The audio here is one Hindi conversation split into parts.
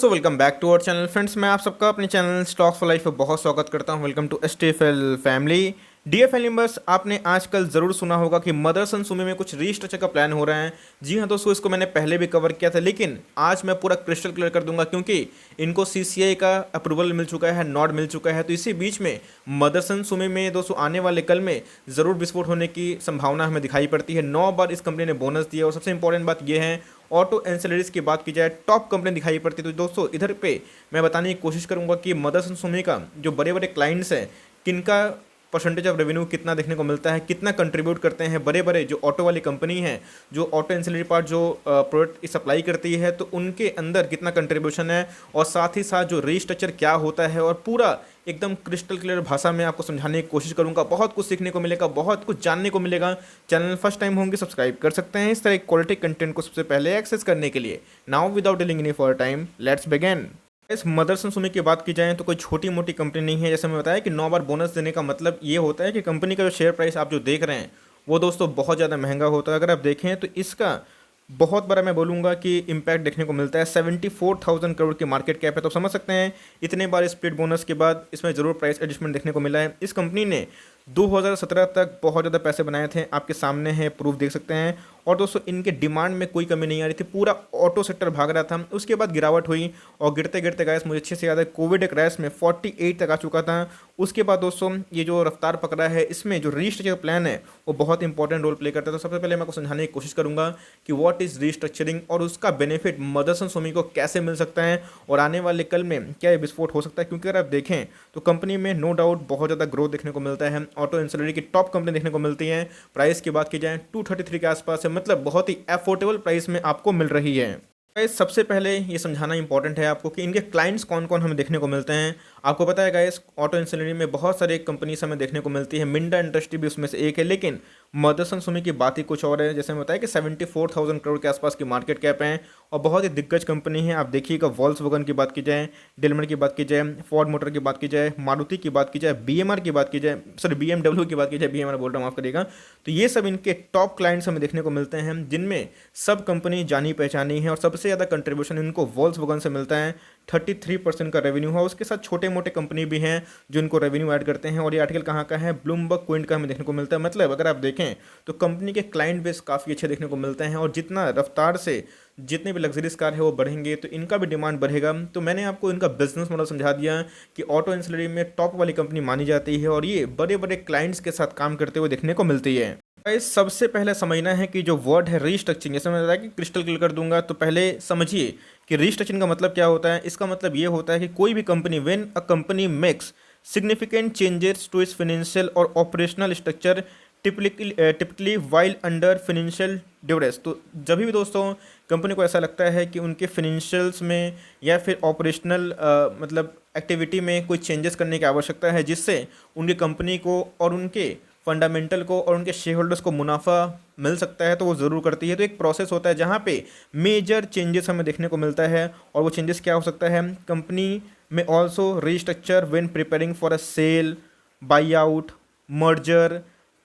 Welcome back to our channel friends. मैं आप सबका अपने चैनल स्टॉक्स फॉर लाइफ पे बहुत स्वागत करता हूं। Welcome to STFL family. DFL members, आपने आजकल ज़रूर सुना होगा कि मदरसन सुमी में कुछ रीस्ट्रक्चर का प्लान हो रहा है। जी हाँ दोस्तों, इसको मैंने पहले भी कवर किया था, लेकिन आज मैं पूरा क्रिस्टल क्लियर कर दूंगा क्योंकि इनको सीसीआई का अप्रूवल मिल चुका है, नॉड मिल चुका है। तो इसी बीच में मदरसन सुमी में दोस्तों आने वाले कल में ज़रूर विस्फोट होने की संभावना हमें दिखाई पड़ती है। 9 बार इस कंपनी ने बोनस दिया और सबसे इंपॉर्टेंट बात यह है, ऑटो एंसिलरीज की बात की जाए टॉप कंपनी दिखाई पड़ती है। तो दोस्तों इधर पे मैं बताने की कोशिश करूंगा कि मदरसन सुमी का जो बड़े बड़े क्लाइंट्स हैं, किनका परसेंटेज ऑफ रेवेन्यू कितना देखने को मिलता है, कितना कंट्रीब्यूट करते हैं बड़े बड़े जो ऑटो वाली कंपनी है, जो ऑटो एंसिलरी पार्ट जो प्रोडक्ट सप्लाई करती है, तो उनके अंदर कितना कंट्रीब्यूशन है, और साथ ही साथ जो रीस्ट्रक्चर क्या होता है, और पूरा एकदम क्रिस्टल क्लियर भाषा में आपको समझाने की कोशिश करूंगा। बहुत कुछ सीखने को मिलेगा, बहुत कुछ जानने को मिलेगा। चैनल फर्स्ट टाइम होंगे सब्सक्राइब कर सकते हैं इस तरह क्वालिटी कंटेंट को सबसे पहले एक्सेस करने के लिए। Now without dealing any for time, let's begin. इस मदरसन सुमी की बात की जाए तो कोई छोटी मोटी कंपनी नहीं है। जैसे मैं बताया कि 9 बार बोनस देने का मतलब ये होता है कि कंपनी का जो शेयर प्राइस आप जो देख रहे हैं वो दोस्तों बहुत ज़्यादा महंगा होता है। अगर आप देखें तो इसका बहुत बड़ा मैं बोलूँगा कि इम्पैक्ट देखने को मिलता है। 74,000 करोड़ की मार्केट कैप है, तो समझ सकते हैं इतने बार स्प्लिट बोनस के बाद इसमें ज़रूर प्राइस एडजस्टमेंट देखने को मिला है। इस कंपनी ने 2017 तक बहुत ज़्यादा पैसे बनाए थे, आपके सामने है, प्रूफ देख सकते हैं। और दोस्तों इनके डिमांड में कोई कमी नहीं आ रही थी, पूरा ऑटो सेक्टर भाग रहा था। उसके बाद गिरावट हुई और गिरते गिरते गैस मुझे अच्छे से याद है कोविड क्रैश में 48 तक आ चुका था। उसके बाद दोस्तों ये जो रफ्तार पकड़ा है, इसमें जो रीस्ट्रक्चर प्लान है वो बहुत इंपॉर्टेंट रोल प्ले करता है। तो सबसे पहले मैं आपको समझाने की कोशिश करूंगा कि व्हाट इज़ रीस्ट्रक्चरिंग और उसका बेनिफिट मदरसन सुमी को कैसे मिल सकता है और आने वाले कल में क्या ये विस्फोट हो सकता है। क्योंकि अगर आप देखें तो कंपनी में नो डाउट बहुत ज़्यादा ग्रोथ देखने को मिलता है। ऑटो एंसिलरी की टॉप कंपनी देखने को मिलती है। प्राइस की बात की जाए 233 के आसपास है, मतलब बहुत ही अफोर्डेबल प्राइस में आपको मिल रही है। गाइस सबसे पहले ये समझाना इंपॉर्टेंट है आपको कि इनके क्लाइंट्स कौन कौन हमें देखने को मिलते हैं। आपको पता है गाइस, ऑटो एंसिलरी में बहुत सारे कंपनीज हमें देखने को मिलती है, मिंडा इंडस्ट्री भी उसमें से एक है। लेकिन मदरसन सुमी की बात ही कुछ और है। जैसे मैं बताया कि 74,000 करोड़ के आसपास की मार्केट कैप है और बहुत ही दिग्गज कंपनी है। आप देखिएगा, वॉल्क्सवैगन की बात की जाए, डेलमर की बात की जाए, फोर्ड मोटर की बात की जाए, मारुति की बात की जाए, बीएमआर की बात की जाए, सॉरी बीएमडब्ल्यू की बात की जाए, बीएमआर बोल रहा हूँ, माफ करिएगा। तो ये सब इनके टॉप क्लाइंट्स हमें देखने को मिलते हैं, जिनमें सब कंपनी जानी पहचानी है। और सबसे ज़्यादा कंट्रीब्यूशन इनको वॉल्क्सवैगन से मिलता है, 33% का रेवेन्यू है। उसके साथ छोटे मोटे कंपनी भी हैं जो इनको रेवेन्यू ऐड करते हैं। और ये आर्टिकल कहाँ का है, ब्लूमबर्ग क्विंट का हमें देखने को मिलता है। मतलब अगर आप देखें तो कंपनी के क्लाइंट बेस काफ़ी अच्छे देखने को मिलते हैं, और जितना रफ्तार से जितने भी लग्जरीज कार है वो बढ़ेंगे तो इनका भी डिमांड बढ़ेगा। तो मैंने आपको इनका बिजनेस मॉडल समझा दिया कि ऑटो एंसिलरी में टॉप वाली कंपनी मानी जाती है और ये बड़े बड़े क्लाइंट्स के साथ काम करते हुए देखने को मिलती है। गाइस सबसे पहले समझना है कि जो वर्ड है रीस्ट्रक्चरिंग, जैसे मैंने बताया कि क्रिस्टल क्लियर कर दूंगा, तो पहले समझिए कि रीस्ट्रक्चरिंग का मतलब क्या होता है। इसका मतलब ये होता है कि कोई भी company, when a company makes significant changes to its financial और operational structure typically while under financial duress. तो जब भी दोस्तों कंपनी को ऐसा लगता है कि उनके फाइनेंशियल्स में या फिर ऑपरेशनल मतलब एक्टिविटी में कोई चेंजेस करने की आवश्यकता है, जिससे उनकी कंपनी को और उनके फंडामेंटल को और उनके शेयर होल्डर्स को मुनाफा मिल सकता है, तो वो ज़रूर करती है। तो एक प्रोसेस होता है जहाँ पे मेजर चेंजेस हमें देखने को मिलता है। और वो चेंजेस क्या हो सकता है, कंपनी में also restructure when preparing for a sale, buy out, merger,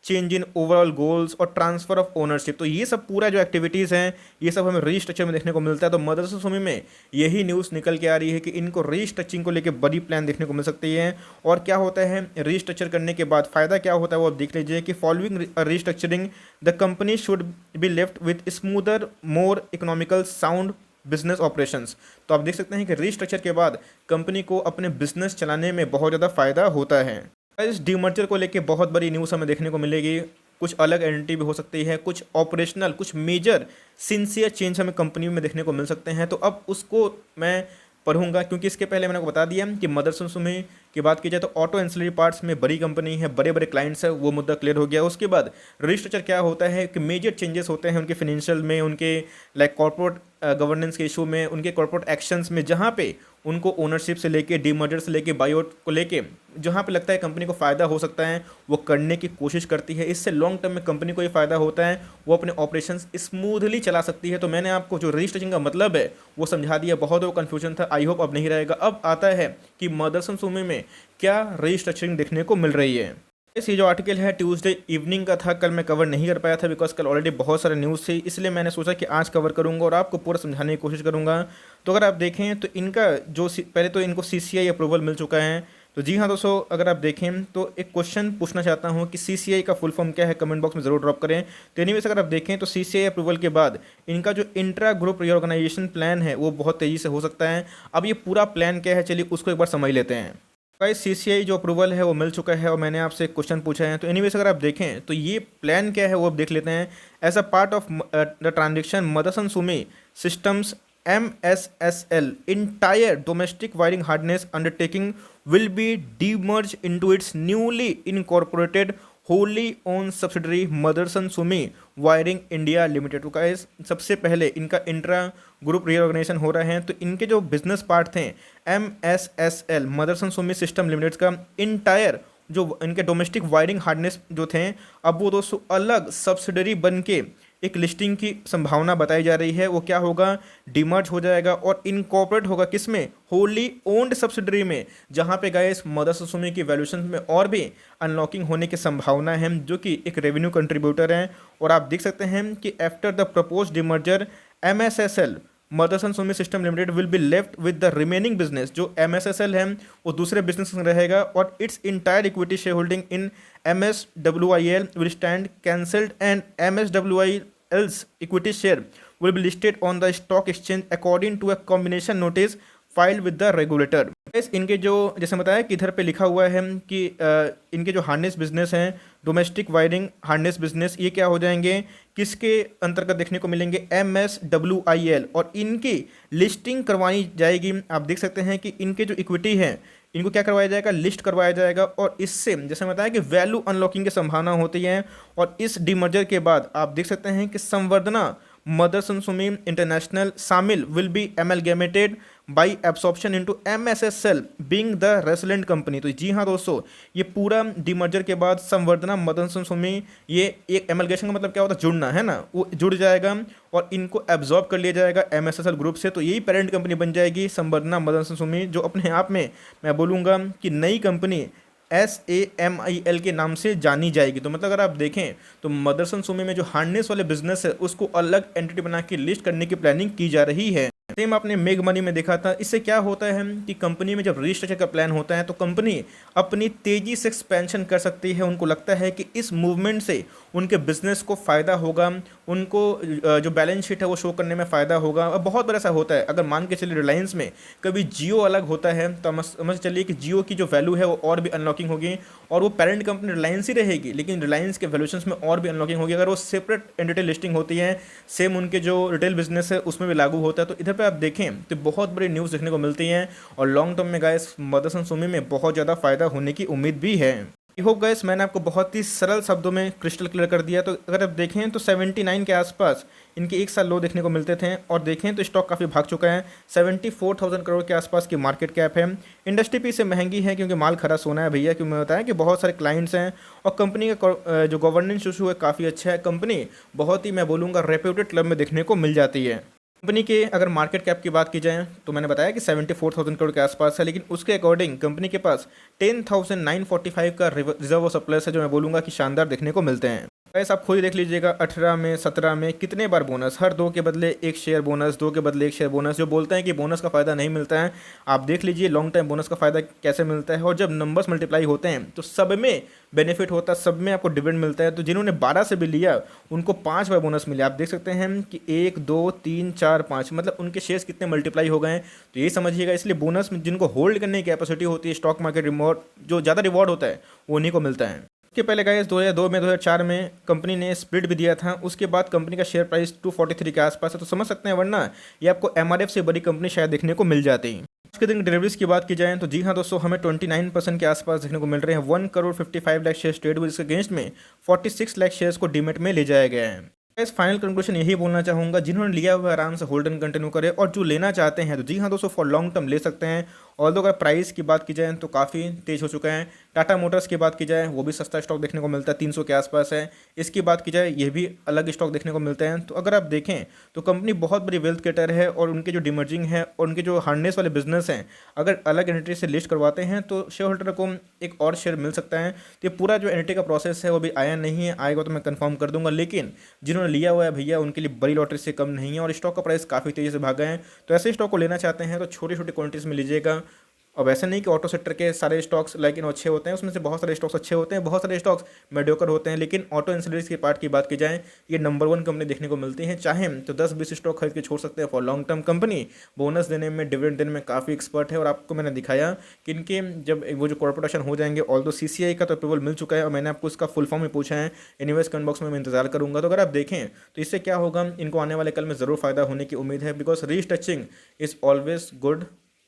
change in overall goals और ट्रांसफर ऑफ ओनरशिप। तो ये सब पूरा जो एक्टिविटीज़ हैं ये सब हमें रीस्ट्रक्चर में देखने को मिलता है। तो मदरसन सुमी में यही न्यूज़ निकल के आ रही है कि इनको रीस्ट्रक्चरिंग को लेकर बड़ी प्लान देखने को मिल सकती है। और क्या होता है रीस्ट्रक्चर करने के बाद फ़ायदा क्या होता है वो आप देख लीजिए कि following restructuring the company should be left with smoother, more economical, sound business operations. तो आप देख सकते हैं कि रीस्ट्रक्चर के बाद कंपनी को अपने बिजनेस चलाने में बहुत ज़्यादा फायदा होता है। इस डीमर्जर को लेके बहुत बड़ी न्यूज़ हमें देखने को मिलेगी। कुछ अलग एंटिटी भी हो सकती है, कुछ ऑपरेशनल, कुछ मेजर सिंसियर चेंज हमें कंपनी में देखने को मिल सकते हैं। तो अब उसको मैं पढ़ूंगा, क्योंकि इसके पहले मैंने आपको बता दिया कि मदरसन सुमी की बात की जाए तो ऑटो एंसिलरी पार्ट्स में बड़ी कंपनी है, बड़े बड़े क्लाइंट्स है, वो मुद्दा क्लियर हो गया। उसके बाद रजिस्ट्रक्चर क्या होता है कि मेजर चेंजेस होते हैं उनके फाइनेंशियल में, उनके लाइक कॉर्पोरेट गवर्नेंस के इशू में, उनके कॉर्पोरेट एक्शंस में, जहाँ पे उनको ओनरशिप से लेके डीमर्जर से लेके बाईआउट को लेके जहाँ पे लगता है कंपनी को फ़ायदा हो सकता है वो करने की कोशिश करती है। इससे लॉन्ग टर्म में कंपनी को ये फ़ायदा होता है, वो अपने ऑपरेशंस स्मूथली चला सकती है। तो मैंने आपको जो रजिस्ट्रेशन का मतलब है वो समझा दिया। बहुत वो कन्फ्यूजन था, आई होप अब नहीं रहेगा। अब आता है कि मदरसन सुमी में क्या रीस्ट्रक्चरिंग देखने को मिल रही है। ये जो आर्टिकल है ट्यूसडे इवनिंग का था, कल मैं कवर नहीं कर पाया था बिकॉज कल ऑलरेडी बहुत सारे न्यूज़ थे, इसलिए मैंने सोचा कि आज कवर करूंगा और आपको पूरा समझाने की कोशिश करूंगा। तो अगर आप देखें तो इनका जो पहले तो इनको सीसीआई अप्रूवल मिल चुका है। तो जी हाँ दोस्तों, अगर आप देखें तो एक क्वेश्चन पूछना चाहता हूँ कि सीसीआई का फुल फॉर्म क्या है, कमेंट बॉक्स में ज़रूर ड्रॉप करें। तो एनीवेज अगर आप देखें तो सीसीआई अप्रूवल के बाद इनका जो इंट्रा ग्रुप रीऑर्गेनाइजेशन प्लान है वो बहुत तेज़ी से हो सकता है। अब ये पूरा प्लान क्या है, चलिए उसको एक बार समझ लेते हैं। गाइस सीसीआई जो अप्रूवल है वो मिल चुका है और मैंने आपसे एक क्वेश्चन पूछा है। तो एनीवेज अगर आप देखें तो ये प्लान क्या है वो अब देख लेते हैं। As a part of the transaction Motherson Sumi systems MSSL entire domestic wiring harness undertaking will be demerged into its newly incorporated wholly owned subsidiary Motherson Sumi wiring India limited. तो गाइस सबसे पहले इनका इंट्रा ग्रुप रीऑर्गेनाइजेशन हो रहा है। तो इनके जो बिजनेस पार्ट थे MSSL Motherson Sumi system limited का इंटायर जो इनके डोमेस्टिक वायरिंग हार्डनेस जो थे, अब वो दोस्तों अलग सब्सिडरी बन के एक लिस्टिंग की संभावना बताई जा रही है। वो क्या होगा, डिमर्ज हो जाएगा और इनकॉर्पोरेट होगा किसमें, होली ओन्ड सब्सिडरी में, जहां पे गाइस मदरसन सुमी की वैल्यूएशन में और भी अनलॉकिंग होने की संभावना है, जो कि एक रेवेन्यू कंट्रीब्यूटर है। और आप देख सकते हैं कि after the propose demerger MSSL Motherson Sumi system limited will be left with the remaining business. जो MSSL है वो दूसरे बिजनेस में रहेगा और its entire equity share holding in MSWIL will stand cancelled and MSWIL's equity share will be listed on the stock exchange according to a combination notice file with the regulator. इनके जो जैसे बताया कि इधर पे लिखा हुआ है कि इनके जो हार्नेस बिजनेस हैं, डोमेस्टिक वायरिंग हार्नेस बिजनेस, ये क्या हो जाएंगे, किसके अंतर्गत देखने को मिलेंगे, MSWIL, और इनकी लिस्टिंग करवाई जाएगी। आप देख सकते हैं कि इनके जो इक्विटी है इनको क्या करवाया जाएगा, लिस्ट करवाया जाएगा और इससे जैसे बताया कि वैल्यू अनलॉकिंग की संभावना होती है। और इस डीमर्जर के बाद आप देख सकते हैं कि संवर्धना मदरसन सुमी इंटरनेशनल शामिल will be amalgamated by absorption into MSSL being the resident company. तो जी हाँ दोस्तों, ये पूरा डीमर्जर के बाद संवर्धना मदरसन सुमी, ये एक एमलगेशन का मतलब क्या होता है, जुड़ना है ना, वो जुड़ जाएगा और इनको एब्जॉर्ब कर लिया जाएगा MSSL ग्रुप से। तो यही पेरेंट कंपनी बन जाएगी संवर्धना मदरसन सुमी, जो अपने आप में मैं बोलूँगा कि नई कंपनी SAMIL के नाम से जानी जाएगी। तो मतलब अगर आप देखें तो मदरसन सुमी में जो हार्नेस वाले बिजनेस है उसको अलग एंटिटी बना के लिस्ट करने की प्लानिंग की जा रही है। सेम आपने मेग मनी में देखा था। इससे क्या होता है कि कंपनी में जब रीस्ट्रक्चर का प्लान होता है तो कंपनी अपनी तेज़ी से एक्सपेंशन कर सकती है। उनको लगता है कि इस मूवमेंट से उनके बिजनेस को फ़ायदा होगा, उनको जो बैलेंस शीट है वो शो करने में फ़ायदा होगा। और बहुत बार ऐसा होता है, अगर मान के चलिए रिलायंस में कभी जियो अलग होता है तो हम समझ चलिए कि जियो की जो वैल्यू है वो और भी अनलॉकिंग होगी और वो पेरेंट कंपनी रिलायंस ही रहेगी, लेकिन रिलायंस के वैल्यूएशंस में और भी अनलॉकिंग होगी अगर वो सेपरेट एंटिटी लिस्टिंग होती है। सेम उनके जो रिटेल बिजनेस है उसमें भी लागू होता है। तो इधर पे आप देखें तो बहुत बड़ी न्यूज़ देखने को मिलती हैं और लॉन्ग टर्म में गाइस मदरसन सुमी में बहुत ज़्यादा फायदा होने की उम्मीद भी है। आई होप गाइस मैंने आपको बहुत ही सरल शब्दों में क्रिस्टल क्लियर कर दिया। तो अगर आप देखें तो 79 के आसपास इनके एक साल लो देखने को मिलते थे और देखें तो स्टॉक काफ़ी भाग चुका है। 74,000 करोड़ के आसपास की मार्केट कैप है। इंडस्ट्री भी इससे महंगी है क्योंकि माल खरा सोना है भैया, क्योंकि मैं बताया कि बहुत सारे क्लाइंट्स हैं और कंपनी का जो गवर्नेंस इशू है काफ़ी अच्छा है। कंपनी बहुत ही मैं बोलूँगा रेप्यूटेड क्लब में देखने को मिल जाती है। कंपनी के अगर मार्केट कैप की बात की जाए तो मैंने बताया कि 74,000 करोड़ के आसपास है, लेकिन उसके अकॉर्डिंग कंपनी के पास 10,945 का रिजर्व और सरप्लस है, जो मैं बोलूँगा कि शानदार देखने को मिलते हैं। वैसे आप खुद ही देख लीजिएगा 18 में 17 में कितने बार बोनस, हर 2 के बदले 1 शेयर बोनस, 2 के बदले 1 शेयर बोनस। जो बोलते हैं कि बोनस का फ़ायदा नहीं मिलता है, आप देख लीजिए लॉन्ग टाइम बोनस का फ़ायदा कैसे मिलता है। और जब नंबर्स मल्टीप्लाई होते हैं तो सब में बेनिफिट होता है, सब में आपको डिविडेंड मिलता है। तो जिन्होंने 12 से भी लिया उनको 5 बार बोनस मिले। आप देख सकते हैं कि 1 2 3 4 5 मतलब उनके शेयर्स कितने मल्टीप्लाई हो गए हैं। तो ये समझिएगा, इसलिए बोनस में जिनको होल्ड करने की कैपेसिटी होती है, स्टॉक मार्केट रिवॉर्ड जो ज़्यादा रिवॉर्ड होता है वो उन्हीं को मिलता है। उसके पहले गाइस 2002 में 2004 में कंपनी ने स्प्लिट भी दिया था। उसके बाद कंपनी का शेयर प्राइस 243 के आसपास है। तो समझ सकते हैं, वरना ये आपको MRF से बड़ी कंपनी शायद देखने को मिल जाती। उसके दिन डिलीवरीज की बात की जाए तो जी हाँ दोस्तों, हमें 29% के आसपास देखने को मिल रहे हैं। 1 करोड़ 55 लाख शेयर ट्रेड हुए, जिसके अगेंस्ट में 46 लाख शेयर्स को डीमेट में ले जाया गया है। इस फाइनल कंक्लूजन यही बोलना चाहूँगा, जिन्होंने लिया हुआ है आराम से होल्ड एंड कंटिन्यू करें, और जो लेना चाहते हैं तो जी हाँ दोस्तों फॉर लॉन्ग टर्म ले सकते हैं। और अगर प्राइस की बात की जाए तो काफ़ी तेज़ हो चुका है। टाटा मोटर्स की बात की जाए वो भी सस्ता स्टॉक देखने को मिलता है, 300 के आसपास है। इसकी बात की जाए ये भी अलग स्टॉक देखने को मिलते हैं। तो अगर आप देखें तो कंपनी बहुत बड़ी वेल्थ क्रिएटर है, और उनके जो डिमर्जिंग है और उनके जो हार्डनेस वाले बिजनेस हैं, अगर अलग एंटिटी से लिस्ट करवाते हैं तो शेयर होल्डर को एक और शेयर मिल सकता है। तो ये पूरा जो एंटिटी का प्रोसेस है वो भी आया नहीं है, आएगा तो मैं कंफर्म कर दूंगा। लेकिन जिन्होंने लिया हुआ है भैया उनके लिए बड़ी लॉटरी से कम नहीं है, और स्टॉक का प्राइस काफ़ी तेज़ी से भागा है। तो ऐसे स्टॉक को लेना चाहते हैं तो छोटी छोटी क्वांटिटीज में लीजिएगा। और वैसे नहीं कि ऑटो सेक्टर के सारे स्टॉक्स लाइक अच्छे होते हैं, उसमें से बहुत सारे स्टॉक्स अच्छे होते हैं, बहुत सारे स्टॉक्स मेडियोकर होते हैं। लेकिन ऑटो इंश्योरेंस के पार्ट की बात की जाए, ये नंबर 1 कंपनी देखने को मिलती है। चाहे तो 10-20 स्टॉक खरीद के छोड़ सकते हैं for long term. Company bonus देने में, डिविडेंड देने में काफ़ी एक्सपर्ट है, और आपको मैंने दिखाया कि इनके जब वो जो कॉर्पोरेशन हो जाएंगे, ऑल दो CCI का तो अप्रूवल मिल चुका है, और मैंने आपको इसका फुल फॉर्म में पूछा है। एनीवेज कमेंट बॉक्स में मैं इंतजार करूंगा। तो अगर आप देखें तो इससे क्या होगा, इनको आने वाले कल में ज़रूर फायदा होने की उम्मीद है, because restructuring is always good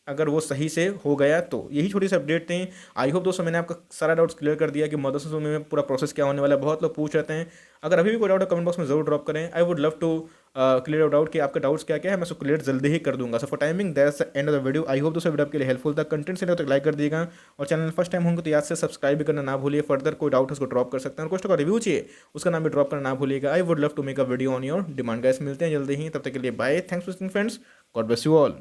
अगर वो सही से हो गया तो। यही छोटी सी अपडेट थी। आई होप दोस्तों मैंने आपका सारा डाउट्स क्लियर कर दिया कि मदरसन सुमी में पूरा प्रोसेस क्या होने वाला है। बहुत लोग पूछ रहे हैं, अगर अभी भी कोई डाउट है कमेंट बॉक्स में जरूर ड्रॉप करें। I would love to clear out doubt कि आपका डाउट्स क्या क्या है, मैं उसको क्लियर जल्दी ही कर दूंगा। So for timing that's the end of the video. I hope दोस्तों वीडियो आपके लिए हेल्पफुल था। कंटेंट से तो लाइक कर दिएगा, और चैनल फर्स्ट टाइम होंगे तो याद से सब्सक्राइब भी करना ना भूलिए। फर्दर कोई डाउट है उसको ड्रॉप कर सकते हैं, और कुछ का रिव्यू चाहिए उसका नाम भी ड्रॉप करना ना भूलिएगा। I would love to make a video on your demand. Guys मिलते हैं जल्दी ही, तब तक के लिए bye. Thanks for watching friends, God bless you all.